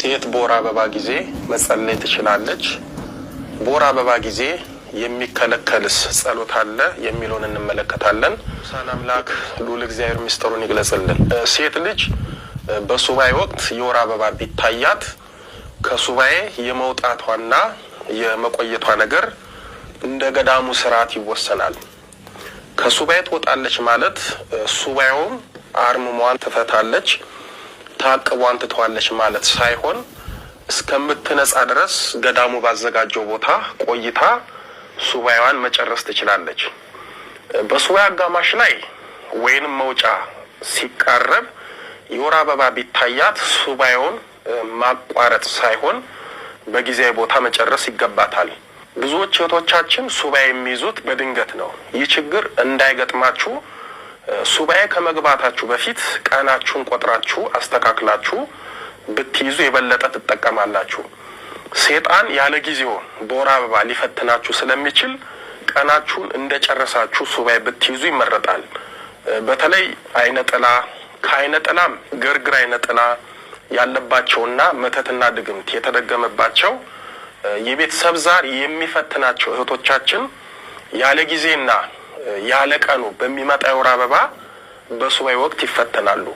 ሴት በወር አበባ ጊዜ መጸለይ ትችላለች? በወር አበባ ጊዜ የሚከለከልስ ጸሎት አለ የሚለውን እንመለከታለን። ሰላም አምላክ ልዑል እግዚአብሔር ምስጢሩን ይግለጽልን። ሴት ልጅ በሱባኤ ወቅት የወር አበባ ቢታያት ከሱባኤ የመውጣቷና የመቆየቷ ነገር እንደ ገዳሙ ስርዓት ይወሰናል። ከሱባኤ ትወጣለች ማለት ሱባኤውን አርምሟን ትፈታለች፣ ታቅቧን ትተዋለች ማለት ሳይሆን እስከምትነጻ ድረስ ገዳሙ ባዘጋጀው ቦታ ቆይታ ሱባኤዋን መጨረስ ትችላለች። በሱባኤ አጋማሽ ላይ ወይንም መውጫ ሲቃረብ የወር አበባ ቢታያት ሱባኤውን ማቋረጥ ሳይሆን በጊዜያዊ ቦታ መጨረስ ይገባታል። ብዙዎች እህቶቻችን ሱባኤ የሚይዙት በድንገት ነው። ይህ ችግር እንዳይገጥማችሁ ሱባኤ ከመግባታችሁ በፊት ቀናችሁን ቆጥራችሁ አስተካክላችሁ ብትይዙ የበለጠ ትጠቀማላችሁ። ሰይጣን ያለ ጊዜው በወር አበባ ሊፈትናችሁ ስለሚችል ቀናችሁን እንደጨረሳችሁ ሱባኤ ብትይዙ ይመረጣል። በተለይ አይነ ጥላ ከአይነ ጥላም ግርግር አይነ ጥላ ያለባቸውና መተትና ድግምት የተደገመባቸው የቤተሰብ ዛር የሚፈትናቸው እህቶቻችን ያለ ጊዜና ያለ ቀኑ በሚመጣ የወር አበባ በሱባኤ ወቅት ይፈተናሉ።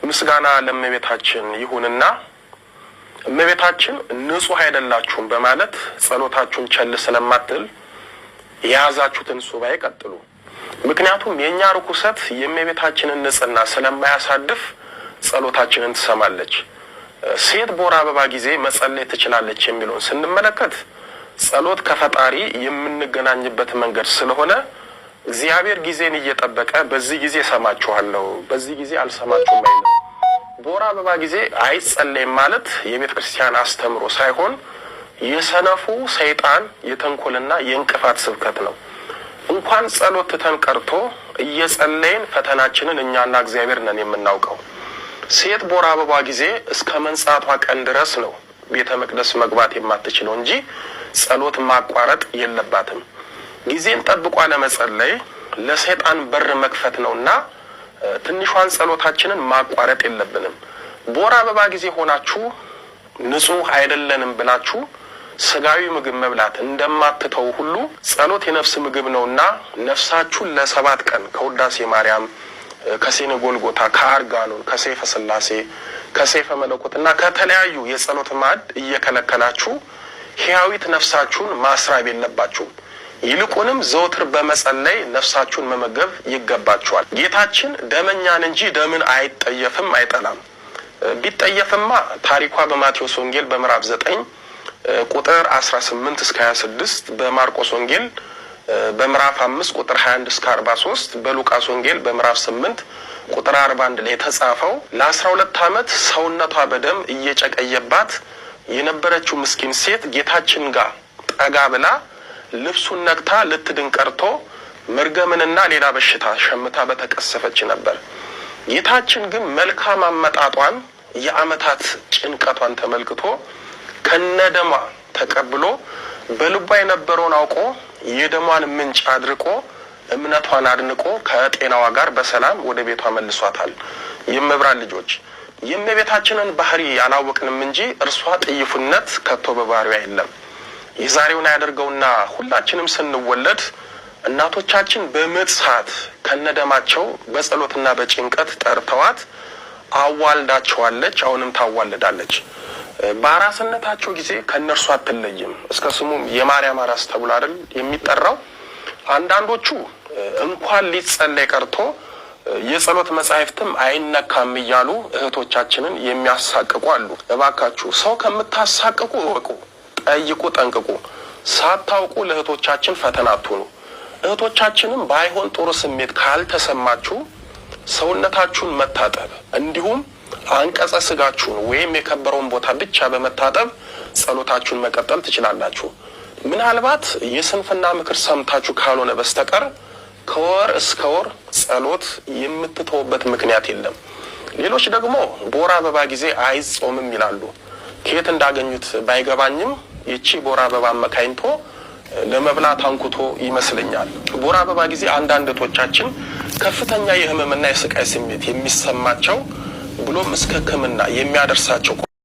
ምስጋና ለእመቤታችን ይሁንና እመቤታችን ንጹህ አይደላችሁም በማለት ጸሎታችሁን ቸል ስለማትል የያዛችሁትን ሱባኤ ቀጥሉ። ምክንያቱም የኛ ርኩሰት የእመቤታችንን ንጽህና ስለማያሳድፍ ጸሎታችንን ትሰማለች። ሴት በወር አበባ ጊዜ መጸለይ ትችላለች የሚለውን ስንመለከት ጸሎት ከፈጣሪ የምንገናኝበት መንገድ ስለሆነ እግዚአብሔር ጊዜን እየጠበቀ በዚህ ጊዜ ሰማችኋለሁ፣ በዚህ ጊዜ አልሰማችሁም አይልም። በወር አበባ ጊዜ አይጸለይም ማለት የቤተ ክርስቲያን አስተምሮ ሳይሆን የሰነፉ ሰይጣን የተንኮልና የእንቅፋት ስብከት ነው። እንኳን ጸሎት ትተን ቀርቶ እየጸለይን ፈተናችንን እኛና እግዚአብሔር ነን የምናውቀው። ሴት በወር አበባ ጊዜ እስከ መንጻቷ ቀን ድረስ ነው ቤተ መቅደስ መግባት የማትችለው እንጂ ጸሎት ማቋረጥ የለባትም። ጊዜን ጠብቋ ለመጸለይ ለሰይጣን በር መክፈት ነውና ትንሿን ጸሎታችንን ማቋረጥ የለብንም። በወር አበባ ጊዜ ሆናችሁ ንጹህ አይደለንም ብላችሁ ስጋዊ ምግብ መብላት እንደማትተው ሁሉ ጸሎት የነፍስ ምግብ ነውና ነፍሳችሁን ለ7 ቀን ከውዳሴ ማርያም፣ ከሴነ ጎልጎታ፣ ከአርጋኖን፣ ከሰይፈ ስላሴ፣ ከሰይፈ መለኮትና ከተለያዩ የጸሎት ማዕድ እየከለከላችሁ ሕያዊት ነፍሳችሁን ማስራብ የለባችሁም። ይልቁንም ዘወትር በመጸለይ ነፍሳችሁን መመገብ ይገባችኋል። ጌታችን ደመኛን እንጂ ደምን አይጠየፍም አይጠላም። ቢጠየፍማ ታሪኳ በማቴዎስ ወንጌል በምዕራፍ 9 ቁጥር 18 እስከ 26፣ በማርቆስ ወንጌል በምዕራፍ 5 ቁጥር 21 እስከ 43፣ በሉቃስ ወንጌል በምዕራፍ 8 ቁጥር 41 ላይ የተጻፈው ለ12 ዓመት ሰውነቷ በደም እየጨቀየባት የነበረችው ምስኪን ሴት ጌታችን ጋር ጠጋ ብላ ልብሱን ነክታ ልትድን ቀርቶ መርገምንና ሌላ በሽታ ሸምታ በተቀሰፈች ነበር። ጌታችን ግን መልካም አመጣጧን የዓመታት ጭንቀቷን ተመልክቶ ከነደሟ ተቀብሎ በልቧ የነበረውን አውቆ የደሟን ምንጭ አድርቆ እምነቷን አድንቆ ከጤናዋ ጋር በሰላም ወደ ቤቷ መልሷታል። የመብራን ልጆች የእመቤታችንን ባህሪ ያላወቅንም እንጂ እርሷ ጥይፉነት ከቶ በባህሪዋ የለም። የዛሬውን ያደርገውና ሁላችንም ስንወለድ እናቶቻችን በምጥ ሰዓት ከነደማቸው በጸሎትና በጭንቀት ጠርተዋት አዋልዳቸዋለች፣ አሁንም ታዋልዳለች። በአራስነታቸው ጊዜ ከነርሱ አትለይም። እስከ ስሙም የማርያም አራስ ተብሎ አይደል የሚጠራው። አንዳንዶቹ እንኳን ሊጸለይ ቀርቶ የጸሎት መጻሕፍትም አይነካም እያሉ እህቶቻችንን የሚያሳቅቁ አሉ። እባካችሁ ሰው ከምታሳቅቁ እወቁ፣ ጠይቁ፣ ጠንቅቁ። ሳታውቁ ለእህቶቻችን ፈተና አትሁኑ። እህቶቻችንም ባይሆን ጥሩ ስሜት ካልተሰማችሁ ሰውነታችሁን መታጠብ እንዲሁም አንቀጸ ስጋችሁን ወይም የከበረውን ቦታ ብቻ በመታጠብ ጸሎታችሁን መቀጠል ትችላላችሁ። ምናልባት የስንፍና ምክር ሰምታችሁ ካልሆነ በስተቀር ከወር እስከ ወር ጸሎት የምትተውበት ምክንያት የለም። ሌሎች ደግሞ በወር አበባ ጊዜ አይጾምም ይላሉ። ከየት እንዳገኙት ባይገባኝም ይቺ በወር አበባ አመካኝቶ ለመብላት አንኩቶ ይመስለኛል። በወር አበባ ጊዜ አንዳንድ እህቶቻችን ከፍተኛ የህመምና የስቃይ ስሜት የሚሰማቸው ብሎም እስከ ሕክምና የሚያደርሳቸው